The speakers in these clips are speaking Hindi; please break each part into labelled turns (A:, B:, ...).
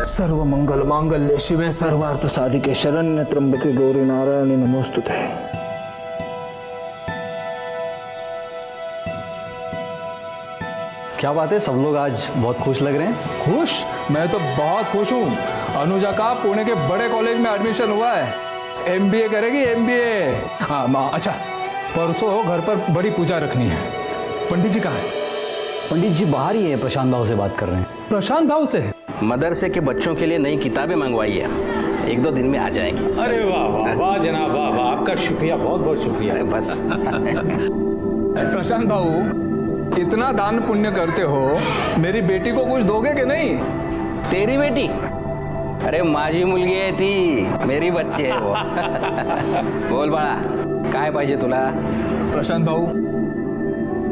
A: सर्व मंगल मांगल्ये शिवे सर्वार्थ साधिके शरण्य त्र्यंबके गौरी नारायणी नमोस्तुते।
B: क्या बात है, सब लोग आज बहुत खुश लग रहे हैं।
A: खुश? मैं तो बहुत खुश हूँ। अनुजा का पुणे के बड़े कॉलेज में एडमिशन हुआ है, MBA करेगी MBA। हाँ माँ, अच्छा परसों घर पर बड़ी पूजा रखनी है। पंडित जी कहाँ है?
B: पंडित जी बाहर ही है, प्रशांत भाव से बात कर रहे हैं।
A: प्रशांत भाव से?
C: मदरसे के बच्चों के लिए नई किताबें मंगवाई है, 1-2 दिन में आ जाएंगी।
D: अरे वाह वाह वाह जनाब, वाह वाह, आपका शुक्रिया, बहुत बहुत शुक्रिया।
C: अरे बस
A: प्रशांत भाऊ, इतना दान पुण्य करते हो, मेरी बेटी को कुछ दोगे कि नहीं?
C: तेरी बेटी? अरे माझी मुलगी आहे ती, मेरी बच्ची है वो। बोल बाळा, काय पाहिजे तुला?
A: प्रशांत भाऊ,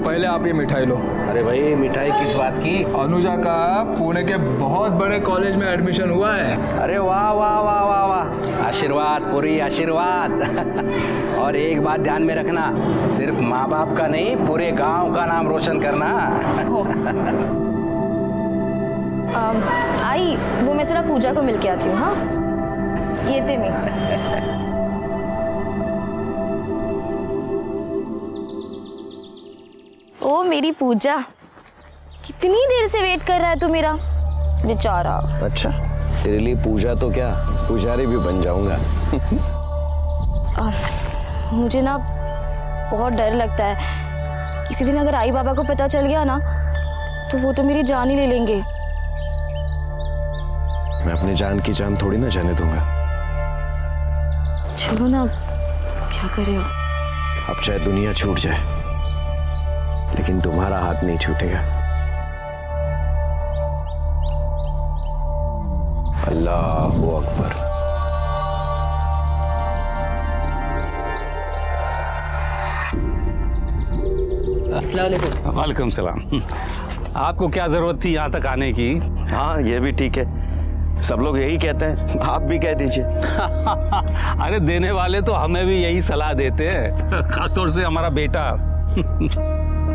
A: पहले आप ये मिठाई लो।
C: अरे भाई, मिठाई किस बात की?
A: अनुजा का पुणे के बहुत बड़े कॉलेज में एडमिशन हुआ है।
C: अरे वाह वाह वाह वाह वाह, आशीर्वाद पूरी आशीर्वाद। और एक बात ध्यान में रखना, सिर्फ माँ बाप का नहीं, पूरे गांव का नाम रोशन करना।
E: आई, वो मैं जरा पूजा को मिलके आती हूँ। हाँ, ये थे मैं। ओ मेरी पूजा, कितनी देर से वेट कर रहा है तू मेरा, बेचारा।
F: अच्छा, तेरे लिए पूजा तो क्या, पुजारी भी बन जाऊंगा।
E: मुझे ना बहुत डर लगता है, किसी दिन अगर आई बाबा को पता चल गया ना, तो वो तो मेरी जान ही ले लेंगे।
F: मैं अपनी जान की जान थोड़ी ना जाने दूंगा।
E: चलो ना, क्या करे।
F: अब चाहे दुनिया छूट जाए, लेकिन तुम्हारा हाथ नहीं छूटेगा। अल्लाहू अकबर।
D: वालेकुम सलाम। आपको क्या जरूरत थी यहाँ तक आने की?
F: हाँ, ये भी ठीक है, सब लोग यही कहते हैं, आप भी कह दीजिए।
D: अरे देने वाले तो हमें भी यही सलाह देते हैं, खासतौर से हमारा बेटा।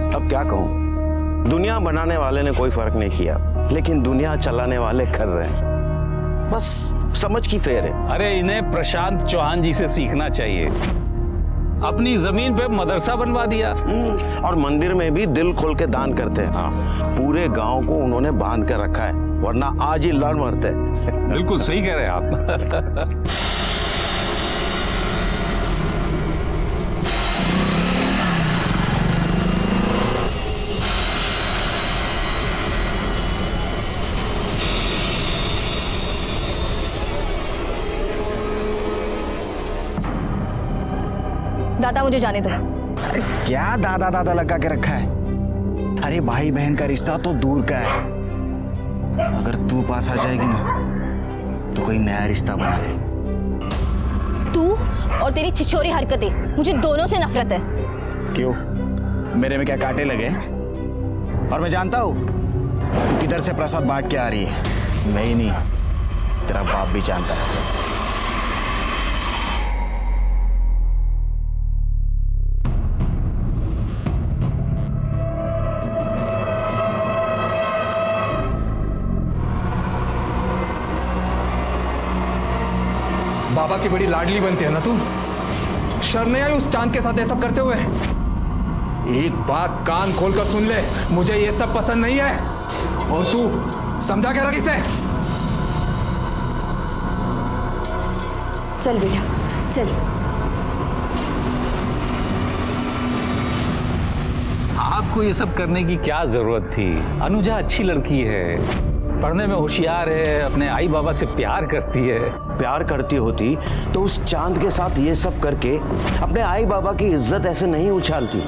F: अब क्या कहूँ, दुनिया बनाने वाले ने कोई फर्क नहीं किया, लेकिन दुनिया चलाने वाले कर रहे हैं। बस समझ की फेर है।
D: अरे इन्हें प्रशांत चौहान जी से सीखना चाहिए, अपनी जमीन पे मदरसा बनवा दिया।
F: और मंदिर में भी दिल खोल के दान करते हैं। हाँ, पूरे गांव को उन्होंने बांध कर रखा है, वरना आज ही लड़ मरते।
D: बिल्कुल सही कह रहे हैं आप।
E: दादा मुझे जाने दो।
G: अरे क्या दादा दादा लगा के रखा है? अरे भाई बहन का रिश्ता तो दूर का है, अगर तू पास आ जाएगी ना तो कोई नया रिश्ता बना ले।
E: तू और तेरी छिछोरी हरकतें, मुझे दोनों से नफरत है।
G: क्यों, मेरे में क्या कांटे लगे? और मैं जानता हूँ तू किधर से प्रसाद बांट के आ रही है, मैं ही नहीं, तेरा बाप भी जानता है।
A: बाबा की बड़ी लाडली बनती है ना तू। शर्म नहीं आई उस चांद के साथ ऐसा करते हुए? एक बात कान खोलकर सुन ले, मुझे ये सब पसंद नहीं है, और तू समझा के रख इसे।
E: चल बेटा चल।
D: आपको ये सब करने की क्या जरूरत थी? अनुजा अच्छी लड़की है, पढ़ने में होशियार है, अपने आई बाबा से प्यार करती है।
F: प्यार करती होती तो उस चांद के साथ ये सब करके अपने आई बाबा की इज्जत ऐसे नहीं उछालती।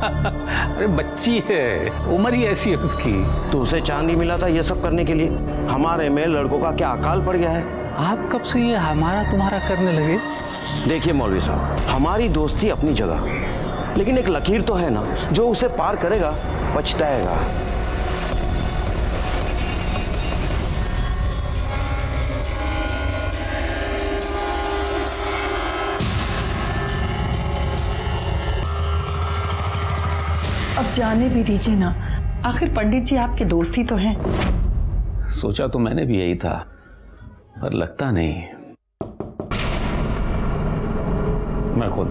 D: अरे बच्ची है, उम्र ही ऐसी है उसकी।
F: तो उसे चांद ही मिला था ये सब करने के लिए, हमारे में लड़कों का क्या अकाल पड़ गया है?
D: आप कब से ये हमारा तुम्हारा करने लगे?
F: देखिए मौलवी साहब, हमारी दोस्ती अपनी जगह, लेकिन एक लकीर तो है ना, जो उसे पार करेगा पछताएगा।
H: अब जाने भी दीजिए ना, आखिर पंडित जी आपके दोस्त ही तो हैं।
D: सोचा तो मैंने भी यही था, पर लगता नहीं। मैं खुद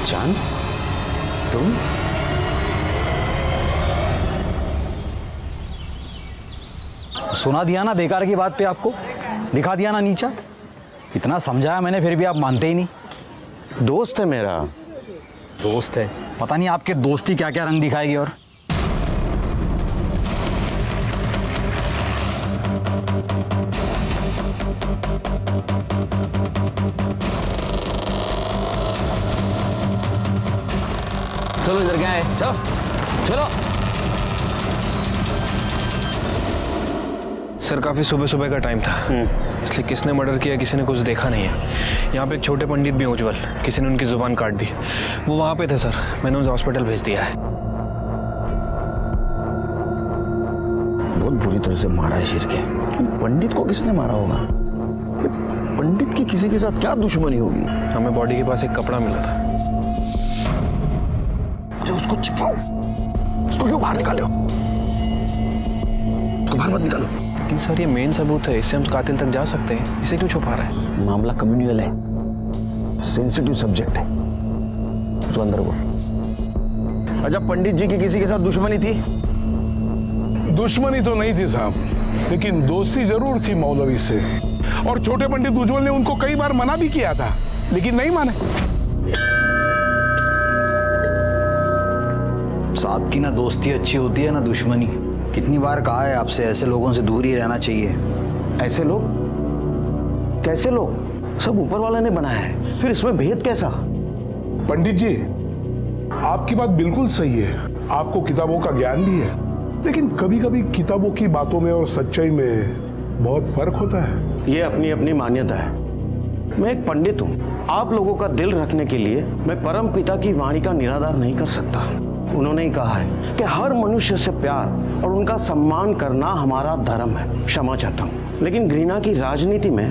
F: चांद, तुम?
B: सुना दिया ना बेकार की बात पे आपको, दिखा दिया ना नीचा। इतना समझाया मैंने, फिर भी आप मानते ही नहीं।
F: दोस्त है मेरा।
B: दोस्त है, पता नहीं आपके दोस्ती क्या क्या रंग दिखाएगी। और
G: चलो इधर क्या है, चलो चलो।
H: सर काफ़ी सुबह सुबह का टाइम था, इसलिए किसने मर्डर किया किसी ने कुछ देखा नहीं है। यहाँ पे एक छोटे पंडित भी हैं उज्जवल, किसी ने उनकी जुबान काट दी। वो वहाँ पे थे सर, मैंने उन्हें हॉस्पिटल भेज दिया है।
F: बहुत बुरी तरह से मारा है शेर के। पंडित को किसने मारा होगा? पंडित की किसी के साथ क्या दुश्मनी होगी?
H: हमें बॉडी के पास एक कपड़ा मिला था।
F: अच्छा उसको छिपाओ, उसको क्यों बाहर निकाले हो? उसको बाहर मत निकालो।
H: लेकिन सर ये मेन सबूत है, इससे हम कातिल तक जा सकते हैं, इसे क्यों छुपा रहे हैं?
F: मामला कम्युनियल है, सेंसिटिव सब्जेक्ट है, उसको अंदर को। अच्छा पंडित जी की किसी के साथ दुश्मनी थी?
I: दुश्मनी तो नहीं थी साहब, लेकिन दोस्ती जरूर थी मौलवी से। और छोटे पंडित उज्जवल ने उनको कई बार मना भी किया था, लेकिन नहीं माने।
B: साहब की ना दोस्ती अच्छी होती है ना दुश्मनी। कितनी बार कहा है आपसे, ऐसे लोगों से दूर ही रहना चाहिए।
F: ऐसे लोग? कैसे लोग? सब ऊपर वाले ने बनाया है, फिर इसमें भेद कैसा?
I: पंडित जी आपकी बात बिल्कुल सही है, आपको किताबों का ज्ञान भी है, लेकिन कभी कभी किताबों की बातों में और सच्चाई में बहुत फर्क होता है।
F: ये अपनी अपनी मान्यता है। मैं एक पंडित हूँ, आप लोगों का दिल रखने के लिए मैं परम पिता की वाणी का निराधार नहीं कर सकता। उन्होंने ही कहा है कि हर मनुष्य से प्यार और उनका सम्मान करना हमारा धर्म है। क्षमा चाहता हूँ, लेकिन घृणा की राजनीति में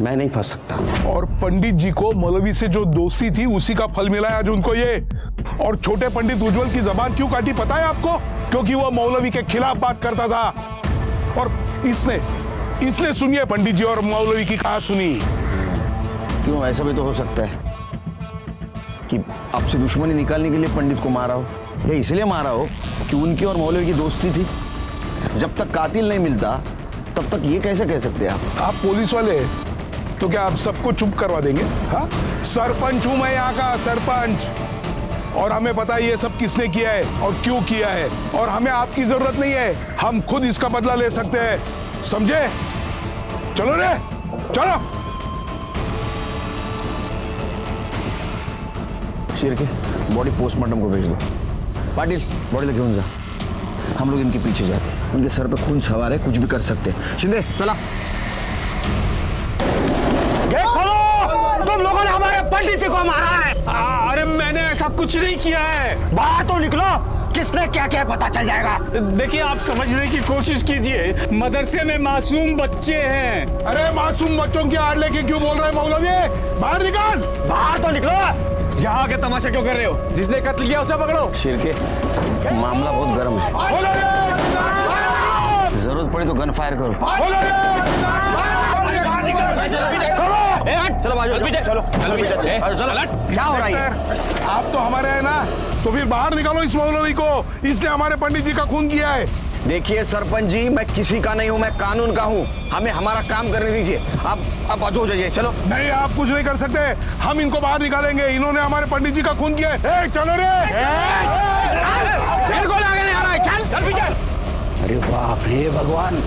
F: मैं नहीं फंस सकता।
I: और पंडित जी को मौलवी से जो दोस्ती थी उसी का फल मिला है आज उनको ये। और छोटे पंडित उज्जवल की जबान क्यों काटी पता है आपको? क्योंकि वो मौलवी के खिलाफ बात करता था। और इसने सुनिए पंडित जी और मौलवी की कहा सुनी।
F: क्यों, ऐसा भी तो हो सकता है कि आपसे दुश्मनी निकालने के लिए पंडित को मारा हो, या इसलिए मारा हो कि उनकी और मौलवी की दोस्ती थी। जब तक कातिल नहीं मिलता तब तक ये कैसे कह सकते हैं
I: आप पुलिस वाले तो क्या आप सबको चुप करवा देंगे? हाँ, सरपंच हूं मैं यहाँ का सरपंच, और हमें पता है ये सब किसने किया है और क्यों किया है। और हमें आपकी जरूरत नहीं है, हम खुद इसका बदला ले सकते हैं, समझे? चलो रे चलो।
F: शेर के बॉडी पोस्टमार्टम को भेज दो। पाटिल बॉडी घेऊन जा, हम लोग इनके पीछे जाते हैं। उनके सर पे खून सवार है, कुछ भी कर सकते हैं। शिंदे चला।
C: तुम लोगों ने हमारे पंडित जी को मारा है।
H: अरे मैंने ऐसा कुछ नहीं किया है।
C: बाहर तो निकलो, किसने क्या क्या पता चल जाएगा।
H: देखिए आप समझने की कोशिश कीजिए, मदरसे में मासूम बच्चे हैं।
I: अरे मासूम बच्चों की आड़ लेके क्यों बोल रहे हैं मौलवी? बाहर निकाल।
C: बाहर तो निकलो।
H: यहाँ के तमाशा क्यों कर रहे हो? जिसने कत्ल किया उसे पकड़ो।
F: शेर के मामला बहुत गर्म है, जरूरत पड़ी तो गन फायर करो। चलो बाजू, चलो क्या हो रहा है?
I: आप तो हमारे हैं ना, तो फिर बाहर निकालो इस मौलवी को, इसने हमारे पंडित जी का खून किया है।
F: देखिए सरपंच जी, मैं किसी का नहीं हूँ, मैं कानून का हूँ। हमें हमारा काम करने दीजिए। आप बाजू हो जाइए। चलो।
I: नहीं, आप कुछ नहीं कर सकते, हम इनको बाहर निकालेंगे। इन्होंने हमारे पंडित जी का खून किया है। चलो रे।
C: मेरे को लगा नहीं आ रहा है, चल।
F: अरे बाप रे भगवान।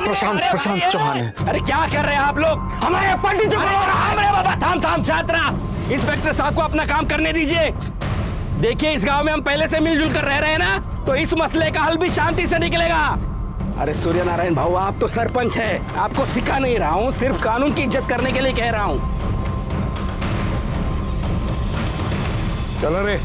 C: प्रशांत चौहान है। अरे क्या कर रहे हैं आप लोग? हमारे पंडित जी को हमारे बाबा। थाम छात्रा, इंस्पेक्टर साहब को अपना काम करने दीजिए। देखिए इस गांव में हम पहले से मिलजुल कर रह रहे हैं ना, तो इस मसले का हल भी शांति से निकलेगा। अरे सूर्य नारायण भाऊ, आप तो सरपंच हैं, आपको सिखा नहीं रहा हूँ, सिर्फ कानून की इज्जत करने के लिए कह रहा हूँ।
I: चलो रे।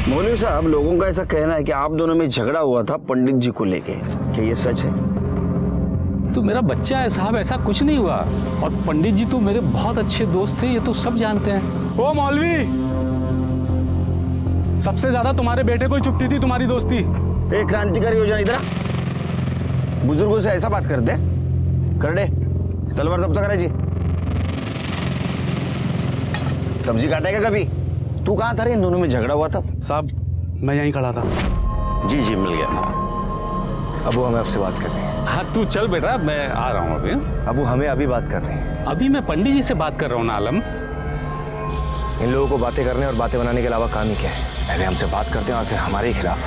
F: मौलवी साहब, लोगों का ऐसा कहना है कि आप दोनों में झगड़ा हुआ था पंडित जी को लेके, क्या ये सच है?
D: तो मेरा बच्चा है साहब, ऐसा कुछ नहीं हुआ। और पंडित जी तो मेरे बहुत अच्छे दोस्त थे, ये तो सब जानते हैं।
C: ओ मौलवी, सबसे ज्यादा तुम्हारे बेटे को ही चुभती थी तुम्हारी दोस्ती।
F: एक क्रांतिकारी योजना इधर बुजुर्गों से ऐसा बात करते करडे तलवार जब्त करायची। सब्जी काटेगा कभी? तू कहाँ था रे इन दोनों में झगड़ा हुआ था?
C: साहब मैं यहीं खड़ा था।
F: जी जी मिल गया।
J: अबू हमें आपसे बात करनी है।
D: हाँ तू चल बेटा, मैं आ रहा हूँ अभी।
J: अबू हमें अभी बात करनी है।
D: अभी मैं पंडित जी से बात कर रहा हूँ ना आलम।
J: इन लोगों को बातें करने और बातें बनाने के अलावा काम ही क्या है? पहले हमसे बात करते हैं और फिर हमारे ही खिलाफ।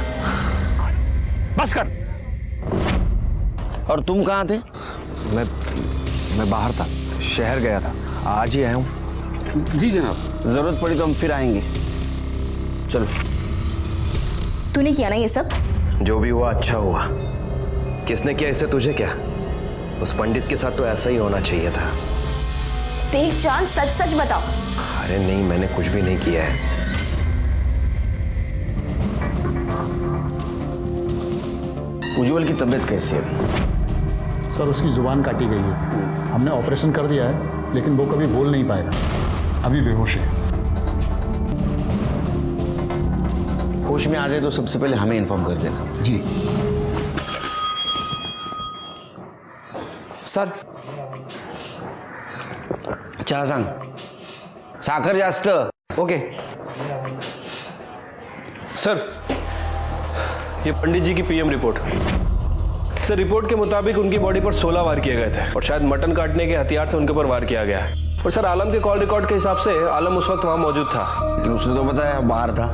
F: बस कर। और तुम कहाँ थे?
J: मैं बाहर था, शहर गया था, आज ही आया हूँ।
D: जी जनाब।
F: जरूरत पड़ी तो हम फिर आएंगे। चलो।
E: तूने किया ना ये सब?
J: जो भी हुआ अच्छा हुआ। किसने किया इसे तुझे क्या? उस पंडित के साथ तो ऐसा ही होना चाहिए था।
E: देख चांद, सच सच बताओ।
J: अरे नहीं, मैंने कुछ भी नहीं किया है।
F: उज्जवल की तबीयत कैसी है?
K: सर उसकी जुबान काटी गई है। हमने ऑपरेशन कर दिया है, लेकिन वो कभी बोल नहीं पाएगा। अभी बेहोश है।
F: होश में आ जाए तो सबसे पहले हमें इन्फॉर्म कर देना।
K: जी
F: सर। चहा सांग, साखर जास्त।
H: ओके सर, ये पंडित जी की पीएम रिपोर्ट। सर रिपोर्ट के मुताबिक उनकी बॉडी पर 16 वार किए गए थे और शायद मटन काटने के हथियार से उनके ऊपर वार किया गया है। और सर आलम के कॉल रिकॉर्ड के हिसाब से आलम उस वक्त वहाँ मौजूद था।
F: लेकिन उसने तो बताया बाहर था।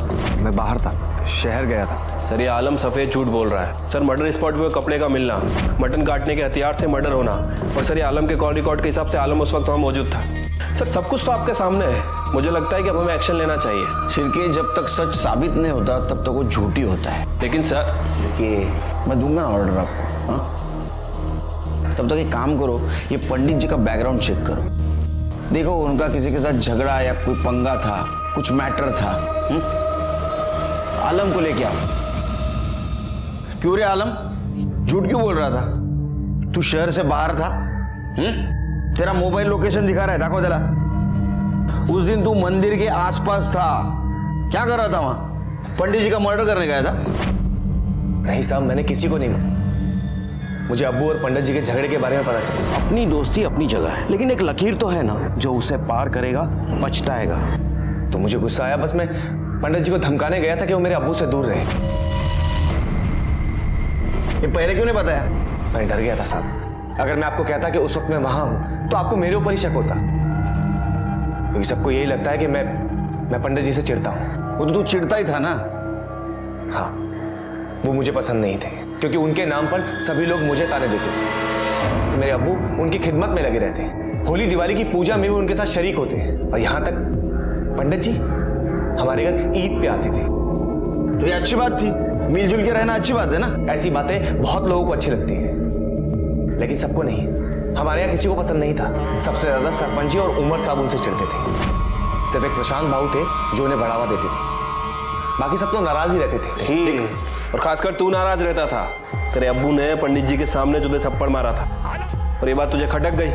J: मैं बाहर था, शहर गया था।
H: सर ये आलम सफेद झूठ बोल रहा है। सर मर्डर स्पॉट पे कपड़े का मिलना, मटन काटने के हथियार से मर्डर होना, और सर ये आलम के कॉल रिकॉर्ड के हिसाब से आलम उस वक्त वहाँ मौजूद था। सर सब कुछ तो आपके सामने है। मुझे लगता है कि अब हमें एक्शन लेना चाहिए।
F: शिरके, जब तक सच साबित नहीं होता तब तक वो झूठी होता है।
H: लेकिन सर
F: ये मैं दूंगा ना ऑर्डर आपको। हाँ? तब तक एक काम करो, ये पंडित जी का बैकग्राउंड चेक करो। देखो उनका किसी के साथ झगड़ा या कोई पंगा था, कुछ मैटर था। आलम को लेके आओ। क्यों रे आलम, झूठ क्यों बोल रहा था? तू शहर से बाहर था। तेरा मोबाइल लोकेशन दिखा रहा है, दाखो तेरा। उस दिन तू मंदिर के आसपास था, क्या कर रहा था वहां? पंडित जी का मर्डर करने गया था?
J: नहीं साहब, मैंने किसी को नहीं। मुझे अब्बू और पंडित जी के झगड़े के बारे में पता चला।
F: अपनी दोस्ती अपनी जगह है, लेकिन एक लकीर तो है ना, जो उसे पार करेगा पछताएगा।
J: तो मुझे गुस्सा आया, बस मैं पंडित जी को धमकाने गया था कि वो मेरे अब्बू से दूर रहे।
F: ये पहले क्यों नहीं बताया?
J: मैं डर गया था साहब। अगर मैं आपको कहता कि उस वक्त मैं वहां हूं तो आपको मेरे ऊपर ही शक होता, क्योंकि सबको यही लगता है कि मैं पंडित जी से चिढ़ता हूं।
F: वो तो तू चिढ़ता ही था ना।
J: हाँ, वो मुझे पसंद नहीं थे, क्योंकि उनके नाम पर सभी लोग मुझे ताने देते थे। मेरे अब्बू उनकी खिदमत में लगे रहते, होली दिवाली की पूजा में भी उनके साथ शरीक होते, और यहां तक पंडित जी हमारे घर ईद पे आते थे।
F: तो ये अच्छी बात थी, मिलजुल के रहना अच्छी बात है ना।
J: ऐसी बातें बहुत लोगों को अच्छी लगती हैं, लेकिन सबको नहीं। हमारे यहाँ किसी को पसंद नहीं था। सबसे ज्यादा सरपंच जी और उमर साहब उनसे चिढ़ते थे। सिर्फ एक प्रशांत बाबू थे जो उन्हें बढ़ावा देते थे, बाकी सब तो नाराज ही रहते थे।
H: और खासकर तू नाराज रहता था। तेरे अब्बू ने पंडित जी के सामने तुझे थप्पड़ मारा था, और ये बात तुझे खटक गई,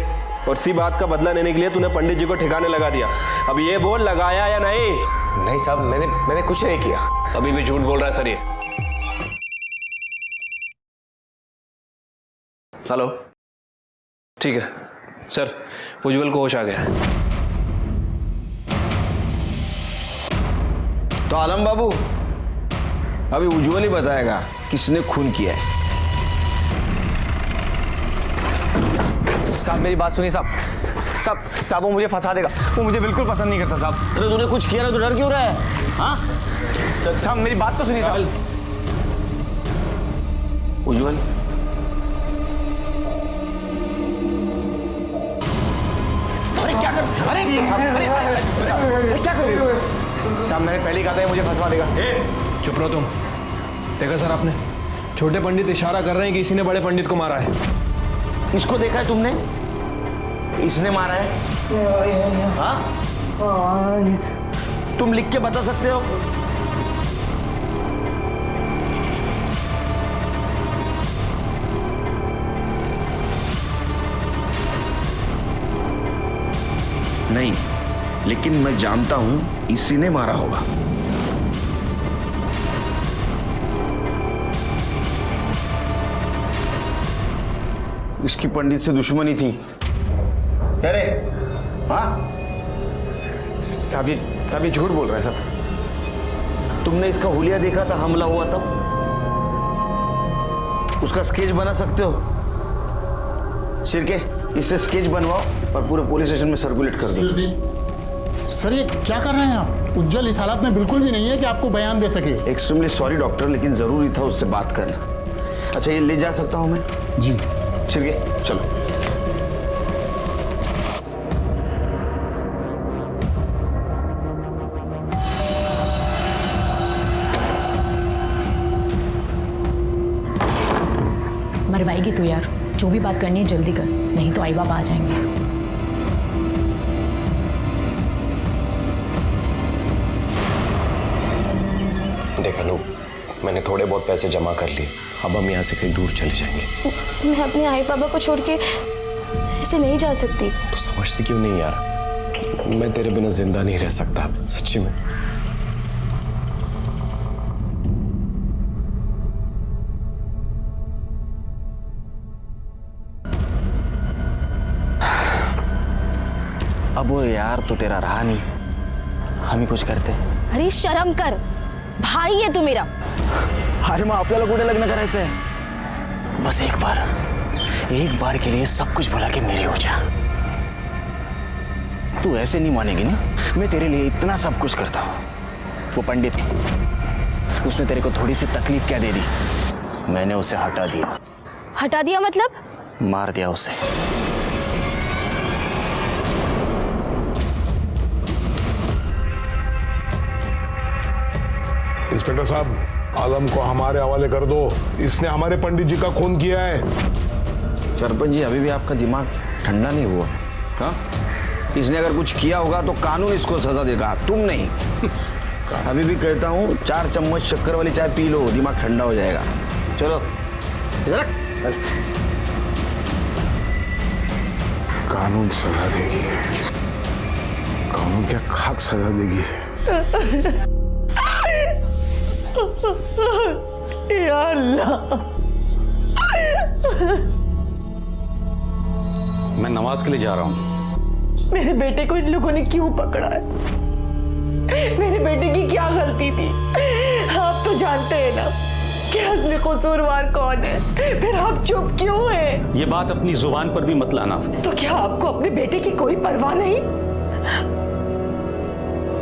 H: और इसी बात का बदला लेने के लिए तूने पंडित जी को ठिकाने लगा दिया। अब ये बोल, लगाया या नहीं?
J: नहीं साहब, मैंने कुछ नहीं किया।
H: अभी भी झूठ बोल रहा है सर ये। हेलो, ठीक है सर, उज्जवल को होश आ गया है।
F: तो आलम बाबू, अभी उज्जवल ही बताएगा किसने खून किया है।
J: साहब मेरी बात सुनिए साहब, वो मुझे फंसा देगा। वो मुझे बिल्कुल पसंद नहीं करता साहब।
F: अरे तूने कुछ किया ना, तो डर क्यों रहा है? हाँ?
J: साहब मेरी बात तो सुनिए साहब।
F: उज्जवल, अरे क्या कर, अरे क्या कर रहे हो?
J: साहब मैंने पहले ही कहा था मुझे फंसवा देगा।
H: चुप रहो तुम। देखा सर आपने, छोटे पंडित इशारा कर रहे हैं कि किसी ने बड़े पंडित को मारा है।
F: इसको देखा है तुमने? इसने मारा है? हाँ? तुम लिख के बता सकते हो? लेकिन मैं जानता हूं इसी ने मारा होगा। इसकी पंडित से दुश्मनी थी। अरे हाँ
J: साहब ये झूठ बोल रहा है साहब।
F: तुमने इसका हुलिया देखा था हमला हुआ तब? उसका स्केच बना सकते हो? शिरके, इससे स्केच बनवाओ और पूरे पुलिस स्टेशन में सर्कुलेट कर दो।
K: सर ये क्या कर रहे हैं आप? उज्जवल इस हालत में बिल्कुल भी नहीं है कि आपको बयान दे सके।
F: एक्सट्रीमली सॉरी डॉक्टर, लेकिन जरूरी था उससे बात करना। अच्छा ये ले जा सकता हूं मैं?
K: जी।
F: शिरके चलो।
L: मरवाएगी तू यार, जो भी बात करनी है जल्दी कर, नहीं तो आई बाबा आ जाएंगे।
J: देख अनु, मैंने थोड़े बहुत पैसे जमा कर लिए, अब हम यहाँ से कहीं दूर चले जाएंगे।
E: मैं अपने आई बाबा को छोड़ के ऐसे नहीं जा सकती।
J: तू समझती क्यों नहीं यार, मैं तेरे बिना जिंदा नहीं रह सकता सच्ची में।
G: अब वो यार तो तेरा रहा नहीं, हम ही कुछ करते।
E: अरे शर्म कर, भाई है तू मेरा।
G: अरे मग आपल्याला कुठे लग्न करायचंय? बस एक बार के लिए सब कुछ भुला के मेरी हो जा। तू ऐसे नहीं मानेगी ना, मैं तेरे लिए इतना सब कुछ करता हूं। वो पंडित, उसने तेरे को थोड़ी सी तकलीफ क्या दे दी, मैंने उसे हटा दिया।
E: हटा दिया मतलब?
G: मार दिया उसे।
I: इंस्पेक्टर साहब, आलम को हमारे हवाले कर दो, इसने हमारे पंडित जी का खून किया है।
F: सरपंच जी अभी भी आपका दिमाग ठंडा नहीं हुआ? हाँ, इसने अगर कुछ किया होगा तो कानून इसको सजा देगा, तुम नहीं। अभी भी कहता हूँ 4 चम्मच शक्कर वाली चाय पी लो, दिमाग ठंडा हो जाएगा। चलो
I: कानून सजा देगी, कानून क्या खाक सजा देगी।
M: या अल्लाह,
D: मैं नमाज के लिए जा रहा हूँ।
M: मेरे बेटे को इन लोगों ने क्यों पकड़ा है? मेरे बेटे की क्या गलती थी? आप तो जानते हैं ना कि असली कसूरवार कौन है, फिर आप चुप क्यों हैं?
D: ये बात अपनी जुबान पर भी मत लाना।
M: तो क्या आपको अपने बेटे की कोई परवाह नहीं?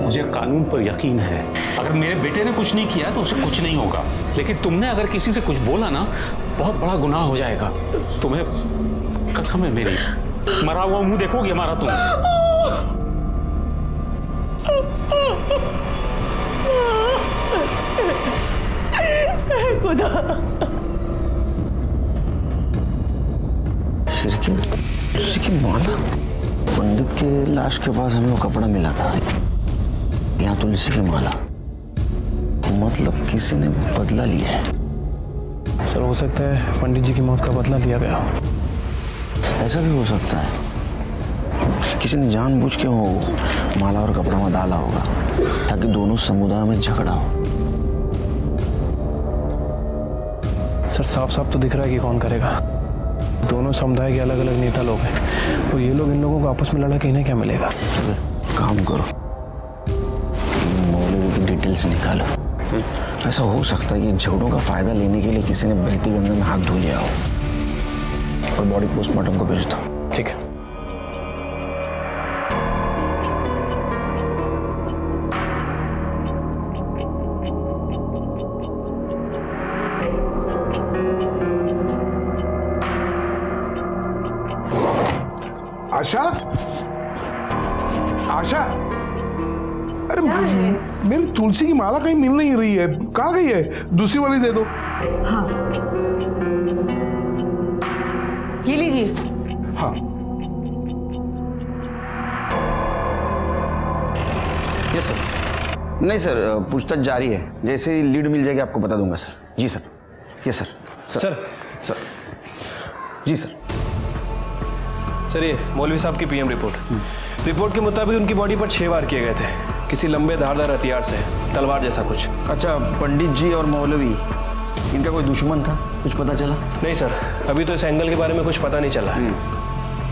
D: मुझे कानून पर यकीन है, अगर मेरे बेटे ने कुछ नहीं किया तो उसे कुछ नहीं होगा, लेकिन तुमने अगर किसी से कुछ बोला ना, बहुत बड़ा गुनाह हो जाएगा। तुम्हें कसम है मेरी, मरा हुआ मुंह देखोगे हमारा तुम।
M: खुदा,
F: तुलसी की माला? पंडित के लाश के पास हमें वो कपड़ा मिला था, यहाँ तुलसी की माला, मतलब किसी ने बदला लिया है।
H: सर हो सकता है पंडित जी की मौत का बदला लिया गया।
F: ऐसा भी हो सकता है, किसी ने जानबूझ के वो माला और कपड़ा में डाला होगा ताकि दोनों समुदाय में झगड़ा हो।
H: सर साफ साफ तो दिख रहा है कि कौन करेगा। दोनों समुदाय के अलग अलग नेता लोग हैं, तो ये लोग इन लोगों को आपस में लड़ा के इन्हें क्या मिलेगा?
F: काम करो, मौलवी की डिटेल्स निकालो। ऐसा हो सकता है कि झगड़ों का फायदा लेने के लिए किसी ने बहती गंगा में हाथ धो लिया हो, और बॉडी पोस्टमार्टम को भेज दो।
H: ठीक है।
I: आशा, आशा, अरे मेरी तुलसी की माला कहीं मिल नहीं रही है, कहाँ गई है? दूसरी वाली दे दो।
L: हाँ, ये लीजिए।
I: हाँ,
F: यस सर। नहीं सर, पूछताछ जारी है, जैसे ही लीड मिल जाएगी आपको बता दूंगा सर। जी सर। Yes sir. सर जी सर।
H: सर ये मौलवी साहब की पीएम रिपोर्ट। रिपोर्ट के मुताबिक उनकी बॉडी पर 6 वार किए गए थे, किसी लंबे धारदार हथियार से, तलवार जैसा कुछ।
F: अच्छा, पंडित जी और मौलवी इनका कोई दुश्मन था, कुछ पता चला?
H: नहीं सर, अभी तो इस एंगल के बारे में कुछ पता नहीं चला है।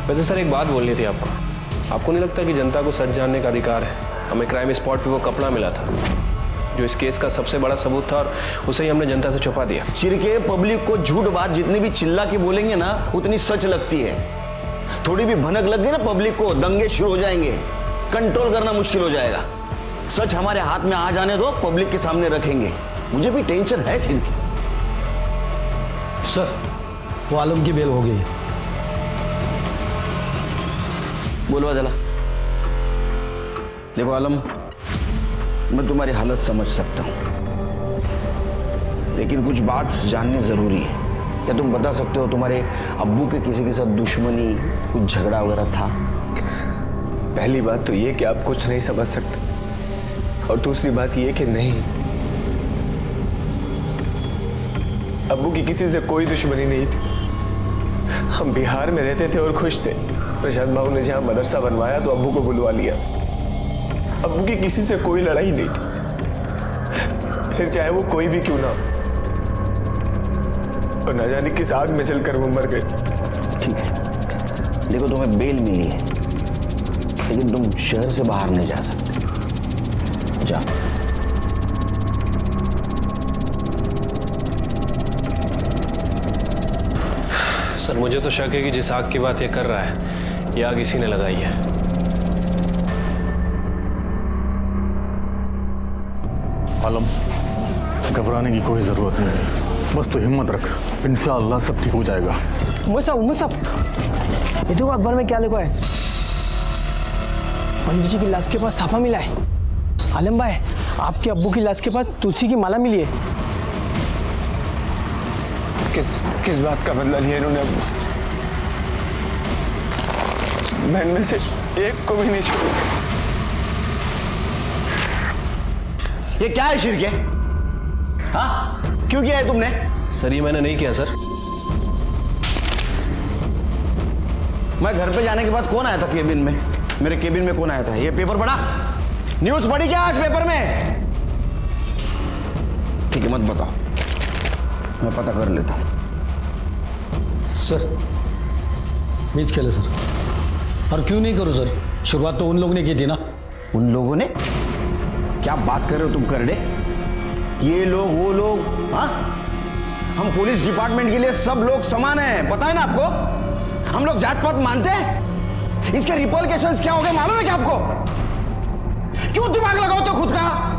H: वैसे सर एक बात बोलनी थी आपको नहीं लगता कि जनता को सच जानने का अधिकार है? हमें क्राइम स्पॉट पे वो कपड़ा मिला था जो इस केस का सबसे बड़ा सबूत था, और उसे ही हमने जनता से छुपा दिया।
F: चिरके पब्लिक को झूठ बात जितनी भी चिल्ला के बोलेंगे ना, उतनी सच लगती है। थोड़ी भी भनक लग गई ना पब्लिक को, दंगे शुरू हो जाएंगे, कंट्रोल करना मुश्किल हो जाएगा। सच हमारे हाथ में आ जाने दो, पब्लिक के सामने रखेंगे। मुझे भी टेंशन है चिरके।
B: सर, वो आलम की बेल हो गई है।
F: बोलवा जला। देखो आलम, मैं तुम्हारी हालत समझ सकता हूं, लेकिन कुछ बात जाननी जरूरी है। क्या तुम बता सकते हो तुम्हारे अब्बू के किसी के साथ दुश्मनी, कुछ झगड़ा वगैरह था?
J: पहली बात तो ये कि आप कुछ नहीं समझ सकते, और दूसरी बात ये कि नहीं, अब्बू की किसी से कोई दुश्मनी नहीं थी। हम बिहार में रहते थे और खुश थे। प्रशांत बाबू ने जहां मदरसा बनवाया तो अब्बू को बुलवा लिया। अब्बू की किसी से कोई लड़ाई नहीं थी, फिर चाहे वो कोई भी क्यों ना हो। और न जाने किस आग में चलकर वो मर गए।
F: ठीक है, देखो तुम्हें बेल मिली है, लेकिन तुम शहर से बाहर नहीं जा सकते। जा।
H: सर मुझे तो शक है कि जिस आग की बात ये कर रहा है, ये आग इसी ने लगाई है।
K: आलम, घबराने की कोई जरूरत नहीं है, बस तो हिम्मत रख, इंशाअल्लाह सब ठीक हो जाएगा।
C: उमर साहब, ये देखो अखबार में क्या लिखा है। पंडित जी की लाश के पास साफा मिला है। आलम भाई, आपके अब्बू की लाश के पास तुलसी की माला मिली है।
J: किस बात का बदला लिया इन्होंने अब्बू से? मैं इनमें से एक को भी नहीं छोड़ूंगा।
F: ये क्या है शिरके? हाँ, क्यों किया है तुमने?
H: सर ये मैंने नहीं किया सर।
F: मैं घर पे जाने के बाद कौन आया था केबिन में? मेरे केबिन में कौन आया था? ये पेपर पढ़ा? न्यूज पढ़ी क्या आज पेपर में? ठीक है, मत बताओ, मैं पता कर लेता हूं।
B: सर, बीच खेले सर। और क्यों नहीं करूं सर? शुरुआत तो उन लोगों ने की थी ना।
F: उन लोगों ने? क्या बात कर रहे हो तुम करड़े? ये लोग, वो लोग, हाँ? हम पुलिस डिपार्टमेंट के लिए सब लोग समान हैं, पता है ना आपको? हम लोग जात पात मानते हैं? इसके रिपॉर्टिकेशंस क्या हो गए मालूम है क्या आपको? क्यों दिमाग लगाओ तो खुद का?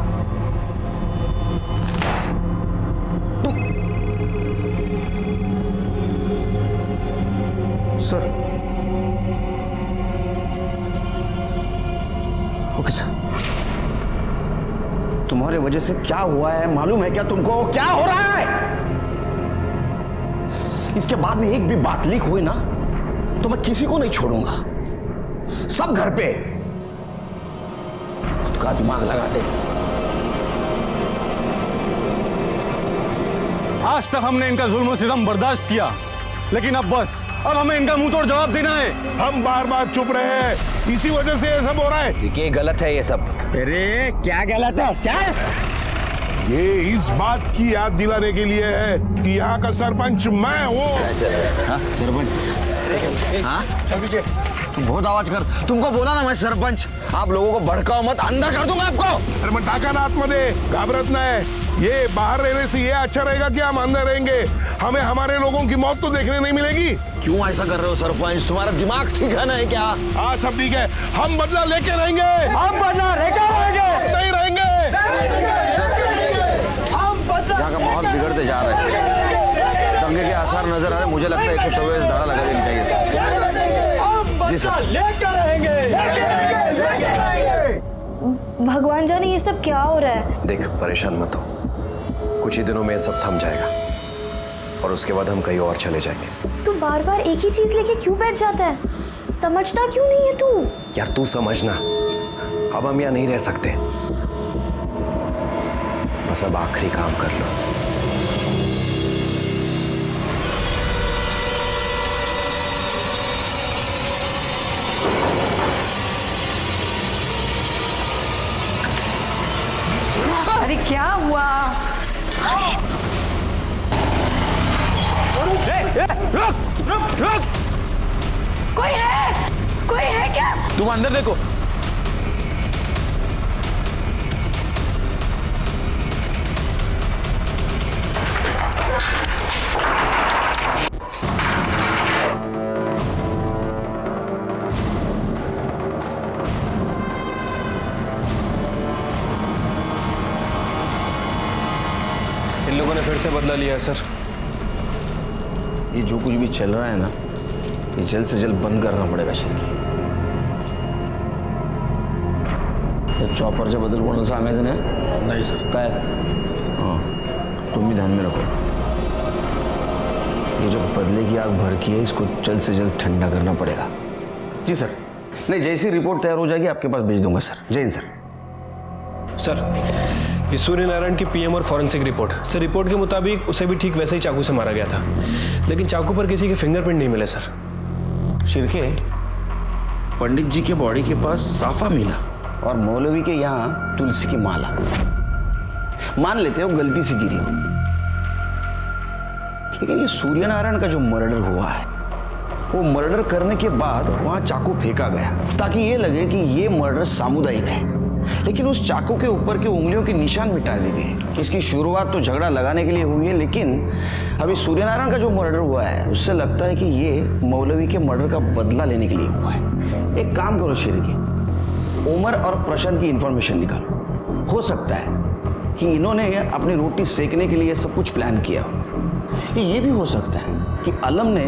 F: Sir, okay sir. तुम्हारे वजह से क्या हुआ है मालूम है क्या तुमको? क्या हो रहा है? इसके बाद में एक भी बात लीक हुई ना, तो मैं किसी को नहीं छोड़ूंगा। सब घर पे खुद का दिमाग लगाते।
B: आज तक हमने इनका जुल्म सितम बर्दाश्त किया, लेकिन अब बस, अब हमें इनका मुंह तोड़ जवाब देना है।
I: हम बार बार चुप रहे हैं, इसी वजह से ये सब हो रहा है।
F: देखिए गलत है ये सब।
I: अरे क्या गलत है? क्या? ये इस बात की याद दिलाने के लिए है कि यहाँ का सरपंच मैं हूँ।
F: हाँ, सरपंच? हाँ? तुम बहुत आवाज कर, तुमको बोला ना मैं सरपंच। आप लोगों को भड़काओ मत, अंदर कर दूंगा आपको।
I: अरे मत टाका ना आतमध्ये, घाबरत नहीं। ये बाहर रहने से ये अच्छा रहेगा कि हम अंदर रहेंगे? हमें हमारे लोगों की मौत तो देखने नहीं मिलेगी।
F: क्यों ऐसा कर रहे हो सरपंच? तुम्हारा दिमाग ठीक है ना? क्या?
I: हाँ सब ठीक है, हम बदला लेके रहेंगे।
C: हम बदला लेकर रहेंगे।
I: नहीं रहेंगे।
F: यहाँ का माहौल बिगड़ते जा रहा है, दंगे के आसार नजर आ रहे। मुझे लगता है 144 धारा लगा देनी चाहिए सर। जी सर।
C: लेकर रहेंगे।
E: भगवान जाने ये सब क्या हो रहा है।
H: देख, परेशान मत हो, कुछ ही दिनों में सब थम जाएगा और उसके बाद हम कहीं और चले जाएंगे।
E: तू बार बार एक ही चीज लेके क्यों बैठ जाता है? समझता क्यों नहीं है तू?
H: यार तू समझना, अब हम यहाँ नहीं रह सकते। बस अब आखिरी काम कर लो।
C: रुक।
E: कोई है क्या?
C: तुम अंदर देखो।
H: इन लोगों ने फिर से बदला लिया है सर।
F: ये जो कुछ भी चल रहा है ना, ये जल्द से जल्द बंद करना पड़ेगा शिरकी. चॉपरच्या बद्दल कोणाला सांगायचं नाही? नाही सर. काय? हां, तुम्ही ध्यान में रखो. ये जो बदले की आग भड़की है, इसको जल्द से जल्द ठंडा करना पड़ेगा. जी सर. नहीं, जैसी रिपोर्ट तैयार हो जाएगी आपके पास भेज दूंगा सर. जय हिंद सर.
H: सर, ये सूर्य नारायण की पीएम और फॉरेंसिक रिपोर्ट. सर, रिपोर्ट के मुताबिक उसे भी ठीक वैसे ही चाकू से मारा गया था, लेकिन चाकू पर किसी के फिंगरप्रिंट नहीं मिले सर.
F: शिरके, पंडित जी के बॉडी के पास साफा मिला और मौलवी के यहाँ तुलसी की माला. मान लेते हो गलती से गिरी हो, लेकिन ये सूर्य नारायण का जो मर्डर हुआ है, वो मर्डर करने के बाद वहां चाकू फेंका गया ताकि ये लगे कि ये मर्डर सामुदायिक है, लेकिन उस चाकू के ऊपर के उंगलियों के निशान मिटा दिए गए. इसकी शुरुआत तो झगड़ा लगाने के लिए हुई है, लेकिन अभी सूर्यनारायण का जो मर्डर हुआ है उससे लगता है कि ये मौलवी के मर्डर का बदला लेने के लिए हुआ है. एक काम करो शिरकी, उमर और प्रशांत की इंफॉर्मेशन निकालो. हो सकता है कि इन्होंने अपनी रोटी सेकने के लिए सब कुछ प्लान किया हो. ये भी हो सकता है कि अलम ने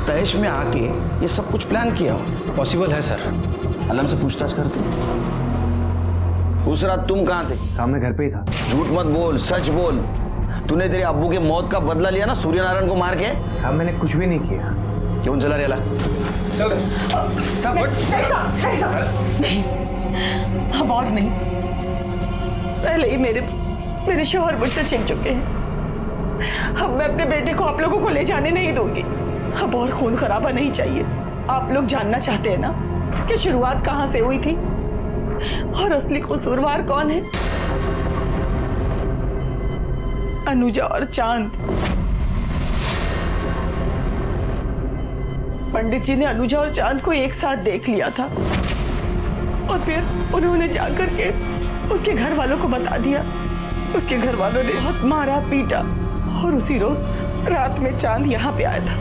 F: तैश में आके ये सब कुछ प्लान किया हो.
H: पॉसिबल है सर.
F: अलम से पूछताछ करते. उस रात तुम कहाँ थे?
J: सामने घर पे ही था.
F: झूठ मत बोल, सच बोल. तूने तेरे अब्बू के मौत का बदला लिया ना सूर्यनारायण को मार के?
J: साहब मैंने कुछ भी नहीं किया.
F: क्यों चला रेला?
M: नहीं, अब और नहीं. पहले ही मेरे शौहर मुझसे छिन चुके हैं. अब मैं अपने बेटे को आप लोगों को ले जाने नहीं दूंगी. अब और खून खराबा नहीं चाहिए. आप लोग जानना चाहते हैं ना कि शुरुआत कहां से हुई थी और असली कसूरवार कौन है? अनुजा और चांद. पंडित जी ने अनुजा और चांद को एक साथ देख लिया था और फिर उन्होंने जाकर के उसके घर वालों को बता दिया. उसके घर वालों ने बहुत मारा पीटा और उसी रोज रात में चांद यहाँ पे आया था.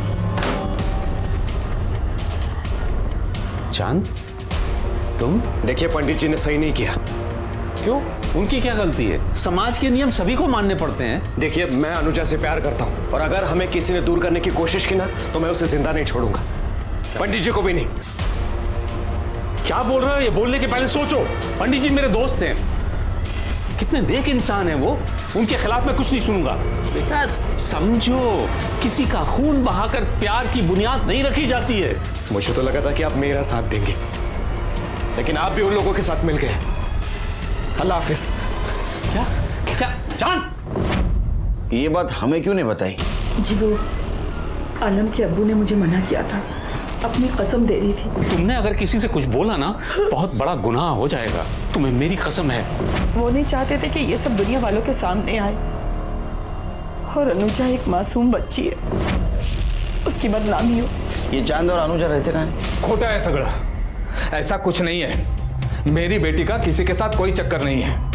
D: चांद, तुम?
J: देखिए, पंडित जी ने सही नहीं किया.
D: क्यों? उनकी क्या गलती है? समाज के नियम सभी को मानने पड़ते हैं.
J: देखिए, मैं अनुजा से प्यार करता हूं और अगर हमें किसी ने दूर करने की कोशिश की ना तो मैं उसे जिंदा नहीं छोड़ूंगा. पंडित जी को भी नहीं.
D: क्या बोल रहे हो? ये बोलने के पहले सोचो. पंडित जी मेरे दोस्त हैं, कितने नेक इंसान हैं वो. उनके खिलाफ मैं कुछ नहीं सुनूंगा. बेटा समझो, किसी का खून बहाकर प्यार की बुनियाद नहीं रखी जाती है.
J: मुझे तो लगा था कि आप मेरा साथ देंगे, लेकिन आप भी उन लोगों के साथ मिल गए. अल्लाह हाफिज.
D: क्या क्या चांद?
F: ये बात हमें क्यों नहीं बताई?
M: जी वो आलम के अब्बू ने मुझे मना किया था. अपनी कसम दे रही थी.
D: तुमने अगर किसी से कुछ बोला ना, बहुत बड़ा गुनाह हो जाएगा. तुम्हें मेरी कसम है.
M: वो नहीं चाहते थे कि ये सब दुनिया वालों के सामने आए. और अनुजा एक मासूम बच्ची है, उसकी बदनामी हो.
F: ये चांद और अनुजा रहते कहाँ हैं?
A: खोटा है सगड़ा. ऐसा कुछ नहीं है. मेरी बेटी का किसी के साथ कोई चक्कर नहीं है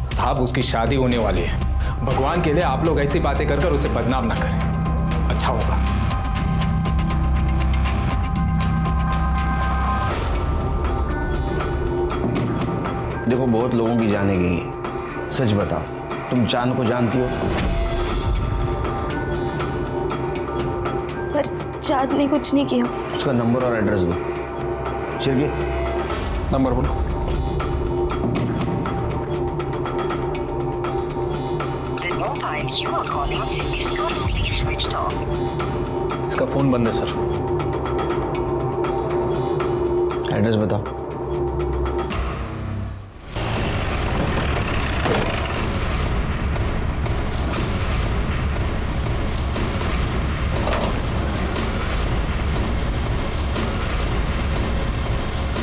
A: साहब. उसकी शादी होने वाली है. भगवान के लिए आप लोग ऐसी बातें कर उसे बदनाम ना करें, अच्छा होगा.
F: देखो, बहुत लोगों की जाने गई. सच बताओ, तुम चांद को जानती हो?
E: पर चांद ने कुछ नहीं किया.
F: उसका नंबर और एड्रेस दो. शिरकी,
A: नंबर बोलो.
H: इसका फोन बंद है सर.
F: एड्रेस बताओ.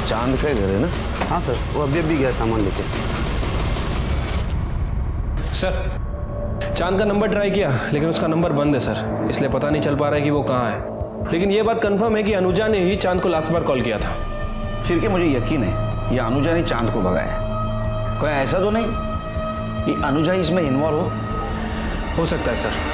F: चांद का घर है ना?
J: हाँ सर, वो अभी गया सामान लेके.
H: सर चांद का नंबर ट्राई किया लेकिन उसका नंबर बंद है सर, इसलिए पता नहीं चल पा रहा है कि वो कहाँ है। लेकिन ये बात कंफर्म है कि अनुजा ने ही चांद को लास्ट बार कॉल किया था।
F: फिर के मुझे यकीन है ये अनुजा ने चांद को भगाया। कोई ऐसा तो नहीं कि अनुजा इसमें इन्वॉल्व
H: हो सकता है सर।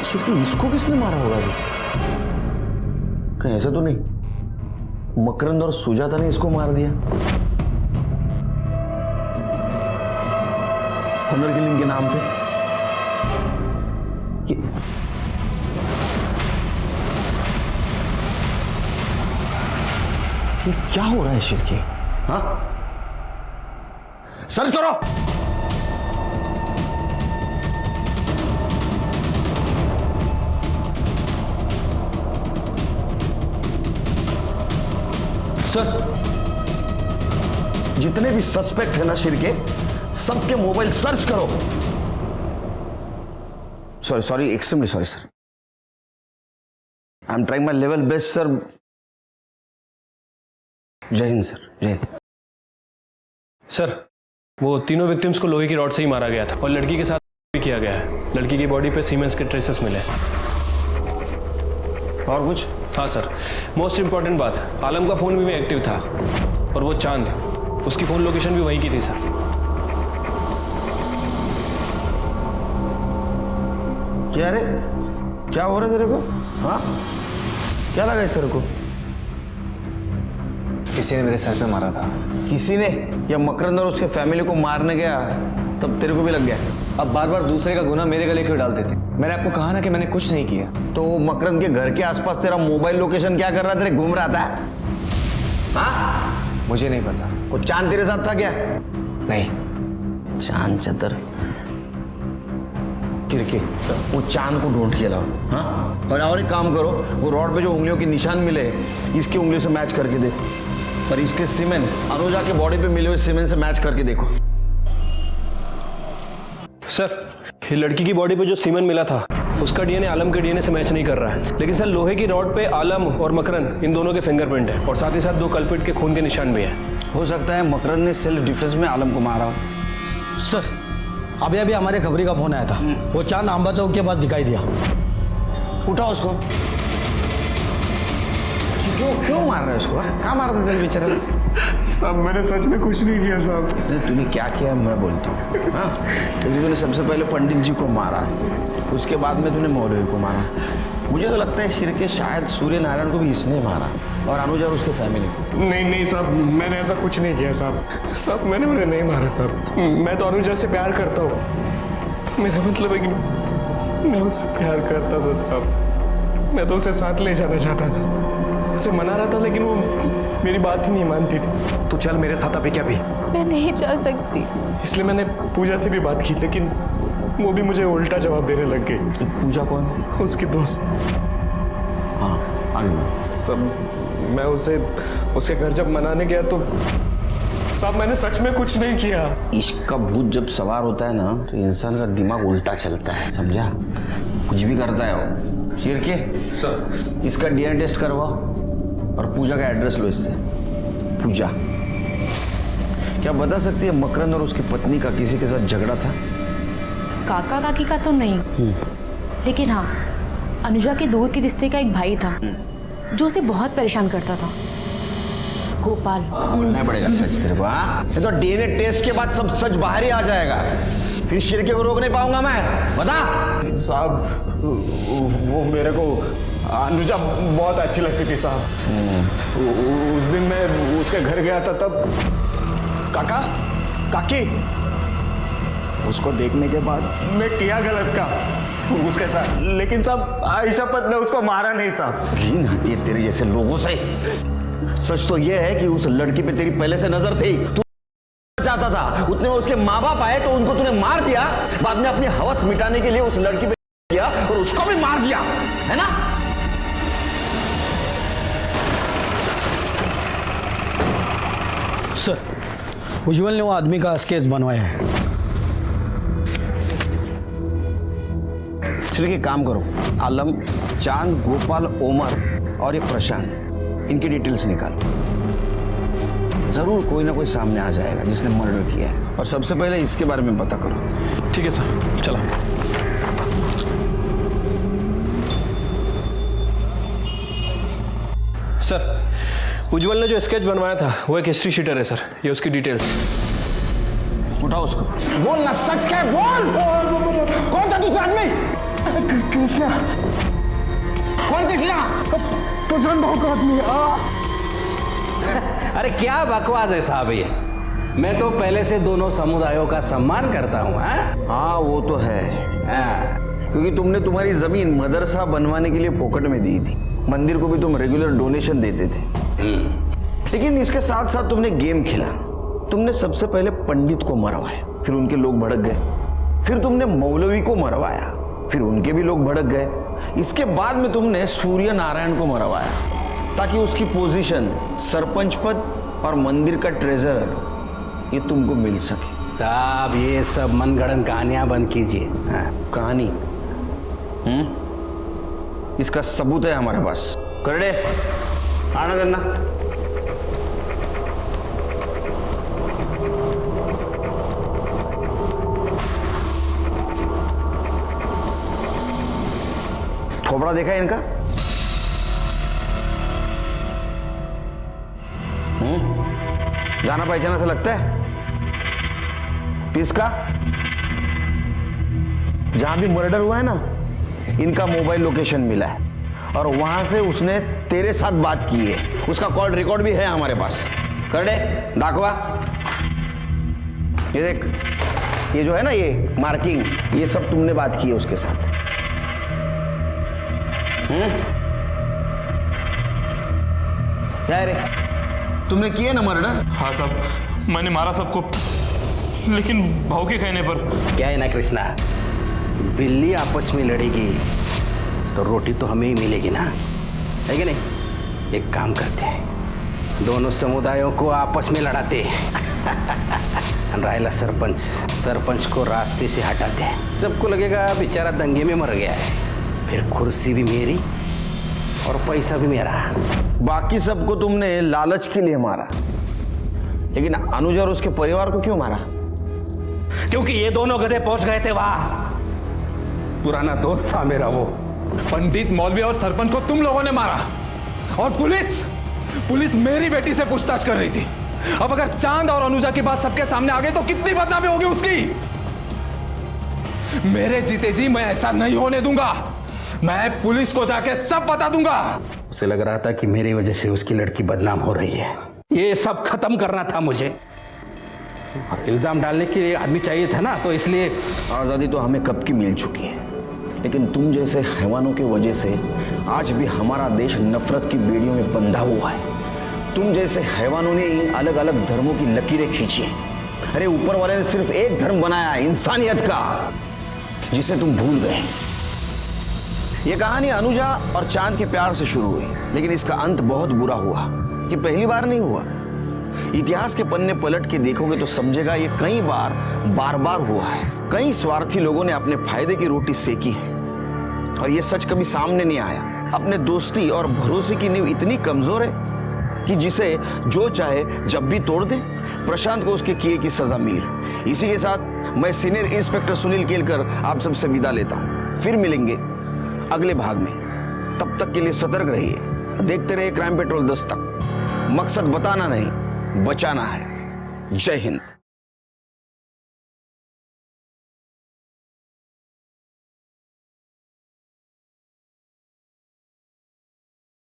F: सिर्फ इसको किसने मारा होगा अभी? कहीं ऐसा तो नहीं मकरंद और सुजाता ने इसको मार दिया? ऑनर किलिंग के नाम पे ये क्या हो रहा है शिरके? हाँ, सर्च करो। सर जितने भी सस्पेक्ट है ना शिरके, सबके मोबाइल सर्च करो। Sorry extremely sorry sir, I am trying my level best sir. जय हिंद सर, जय हिंद।
H: सर वो तीनों विक्टिम्स को लोहे की रॉड से ही मारा गया था और लड़की के साथ भी किया गया है। लड़की की बॉडी पे सीमेंस के ट्रेसेस मिले।
F: और कुछ?
H: हाँ सर, मोस्ट इंपॉर्टेंट बात, आलम का फोन भी एक्टिव था और वो चांद, उसकी फोन लोकेशन भी वहीं की थी सर।
F: क्या रे, क्या हो रहा है तेरे को? हाँ, क्या लगा इस सर को?
J: किसी ने मेरे सर पे मारा था।
F: किसी ने या मकरंद और उसके फैमिली को मारने गया तब तेरे को भी लग गया?
J: अब बार बार दूसरे का गुनाह मेरे गले क्यों डालते थे? मैंने आपको कहा ना कि मैंने कुछ नहीं किया।
F: तो मकरंद के घर के आसपास तेरा मोबाइल लोकेशन क्या कर रहा था? तेरे घूम रहा था? हाँ,
J: मुझे नहीं पता।
F: वो चांद तेरे साथ था क्या?
J: नहीं।
F: चांद चतर तिरके, वो चांद को ढूंढ के लाओ। हाँ, और एक काम करो, वो रॉड पे जो उंगलियों के निशान मिले इसकी उंगलियों से मैच करके दे, और इसके सीमेंट अनुजा के बॉडी पे मिले हुए सीमेंट से मैच करके देखो।
H: सर ये लड़की की बॉडी पे जो सीमेंट मिला था उसका डीएनए आलम के डीएनए से मैच नहीं कर रहा है। लेकिन सर लोहे की रॉड पे आलम और मकरंद इन दोनों के फिंगरप्रिंट है और साथ ही साथ 2 कल्प्रिट के खून के निशान भी है।
F: हो सकता है मकरंद ने सेल्फ डिफेंस में आलम को मारा हो।
B: सर अभी अभी हमारे खबरी का फोन आया था, वो चांद आंबा चौक के पास दिखाई दिया।
F: उठाओ उसको। क्यों मार रहा है उसको? कहाँ मार देते बेचारा?
I: साहब मैंने सच में कुछ नहीं किया साहब।
F: तूने क्या किया मैं बोलता हूँ। हाँ, तूने सबसे पहले पंडित जी को मारा, उसके बाद में तूने मौलवी को मारा। मुझे तो लगता है शिरके शायद सूर्य नारायण को भी इसने मारा और अनुजा और उसके फैमिली को।
I: नहीं साहब, मैंने ऐसा कुछ नहीं किया साहब। मैंने उन्हें नहीं मारा साहब। मैं तो अनुजा से प्यार करता हूँ। मेरा मतलब है कि मैं उससे प्यार करता था साहब। मैं तो उसे साथ ले जाना चाहता था, उसे मना रहा था, लेकिन वो मेरी बात ही नहीं मानती थी।
J: तू चल मेरे साथ अभी। क्या भी
E: मैं नहीं जा सकती।
I: इसलिए मैंने पूजा से भी बात की, लेकिन वो भी मुझे उल्टा जवाब देने लग गई।
F: पूजा कौन?
I: उसकी दोस्त।
F: हाँ आगे।
I: सब मैं उसे उसके घर जब मनाने गया तो साहब मैंने सच में कुछ नहीं किया।
F: इश्क का भूत जब सवार होता है ना तो इंसान का दिमाग उल्टा चलता है, समझा? कुछ भी करता है वो। शिरके
H: सर
F: इसका डीएनए टेस्ट करवाओ और पूजा का एड्रेस लो इससे। पूजा क्या बता सकती है मकरंद और उसकी पत्नी का किसी के साथ झगड़ा था?
L: काका काकी का तो नहीं, लेकिन हाँ अनुजा के दूर के रिश्ते का एक भाई था जो उसे बहुत परेशान करता था, गोपाल।
F: बोलना पड़ेगा सच तेरे को। हाँ, ये तो डीएनए टेस्ट के बाद सब सच बाहर ही आ जाएगा, फिर शिरके को रोक नहीं पाऊंगा मैं। बता
I: साहब वो मेरे को अनुजा बहुत अच्छी लगती थी साहब। उस दिन मैं उसके घर गया था तब काका काकी उसको देखने के बाद मैं किया गलत का उसके साथ, लेकिन साहब आयशा पत ने उसको मारा नहीं साहब।
F: घिन आती है तेरे जैसे लोगों से। सच तो यह है कि उस लड़की पे तेरी पहले से नजर थी, तू चाहता था, उतने में उसके माँ बाप आए तो उनको तूने मार दिया, बाद में अपनी हवस मिटाने के लिए उस लड़की पे किया और उसको भी मार दिया, है ना?
K: सर, उज्जवल ने वो आदमी का स्केच बनवाया है।
F: चलिए एक काम करो, आलम, चांद, गोपाल, ओमर और ये प्रशांत, इनकी डिटेल्स निकालो। जरूर कोई ना कोई सामने आ जाएगा जिसने मर्डर किया है, और सबसे पहले इसके बारे में पता करो।
H: ठीक है सर, चलो। सर, उज्जवल ने जो स्केच बनवाया था वो एक हिस्ट्री शीटर है सर, ये उसकी डिटेल्स।
F: उठाओ उसको। बोल ना, सच क्या है, बोल। कौन था दूसरा आदमी? कृष्णा। कौन कृष्णा?
I: प्रसन्न भाव का आदमी।
C: अरे क्या बकवास है साहब ये। मैं तो पहले से दोनों समुदायों का सम्मान करता हूँ।
F: हाँ वो तो है, क्योंकि तुमने तुम्हारी जमीन मदरसा बनवाने के लिए फोकट में दी थी, मंदिर को भी तुम रेगुलर डोनेशन देते थे। लेकिन इसके साथ साथ तुमने गेम खेला। तुमने सबसे पहले पंडित को मरवाया, फिर उनके लोग भड़क गए। फिर तुमने मौलवी को मरवाया, फिर उनके भी लोग भड़क गए। इसके बाद में तुमने सूर्य नारायण को मरवाया, ताकि उसकी पोजीशन, सरपंच पद और मंदिर का ट्रेजरर ये तुमको मिल सके।
C: साहब ये सब मनगढ़ंत कहानियां बंद कीजिए।
F: कहानी? इसका सबूत है हमारे पास। करड़े, आना देना। थोपड़ा देखा है इनका? जाना पहचाना से लगता है। इसका जहां भी मर्डर हुआ है ना, इनका मोबाइल लोकेशन मिला है और वहां से उसने तेरे साथ बात की है। उसका कॉल रिकॉर्ड भी है हमारे पास। करडे, दाखवा। ये देख, ये जो है ना, ये मार्किंग, ये सब तुमने बात की है उसके साथ। क्या है रे, तुमने किया ना मर्डर?
H: हाँ साहब, मैंने मारा सबको, लेकिन भाव के कहने पर।
C: क्या है ना कृष्णा, बिल्ली आपस में लड़ेगी तो रोटी तो हमें ही मिलेगी ना, है कि नहीं? एक काम करते हैं, दोनों समुदायों को आपस में लड़ाते हैं। रायला सरपंच को रास्ते से हटाते हैं। सबको लगेगा बेचारा दंगे में मर गया है, फिर कुर्सी भी मेरी और पैसा भी मेरा।
F: बाकी सबको तुमने लालच के लिए मारा, लेकिन अनुज और उसके परिवार को क्यों मारा?
C: क्योंकि ये दोनों गधे पहुंच गए थे वहां। पुराना दोस्त था मेरा वो।
A: पंडित, मौलवी और सरपंच को तुम लोगों ने मारा, और पुलिस मेरी बेटी से पूछताछ कर रही थी। अब अगर चांद और अनुजा की बात सबके सामने आ गई तो कितनी बदनामी होगी उसकी। मेरे जीते जी मैं ऐसा नहीं होने दूंगा। मैं पुलिस को जाके सब बता दूंगा।
C: उसे लग रहा था कि मेरी वजह से उसकी लड़की बदनाम हो रही है। ये सब खत्म करना था मुझे, और इल्जाम डालने के लिए आदमी चाहिए था ना, तो इसलिए।
F: आज़ादी तो हमें कब की मिल चुकी है, लेकिन तुम जैसे हैवानों की वजह से आज भी हमारा देश नफरत की बेड़ियों में बंधा हुआ है। तुम जैसे हैवानों ने ही अलग अलग धर्मों की लकीरें खींची हैं। अरे ऊपर वाले ने सिर्फ एक धर्म बनाया है, इंसानियत का, जिसे तुम भूल गए। ये कहानी अनुजा और चांद के प्यार से शुरू हुई, लेकिन इसका अंत बहुत बुरा हुआ। ये पहली बार नहीं हुआ। इतिहास के पन्ने पलट के देखोगे तो समझेगा ये कई बार बार हुआ है। कई स्वार्थी लोगों ने अपने फायदे की रोटी सेकी है, और ये सच कभी सामने नहीं आया। अपने दोस्ती और भरोसे की नींव इतनी कमजोर है कि जिसे जो चाहे जब भी तोड़ दे। प्रशांत को उसके किए की सजा मिली। इसी के साथ मैं सीनियर इंस्पेक्टर सुनील केलकर आप सबसे विदा लेता हूं। फिर मिलेंगे अगले भाग में। तब तक के लिए सतर्क रहिए, देखते रहिए क्राइम पेट्रोल 10 तक। मकसद बताना नहीं, बचाना है। जय हिंद।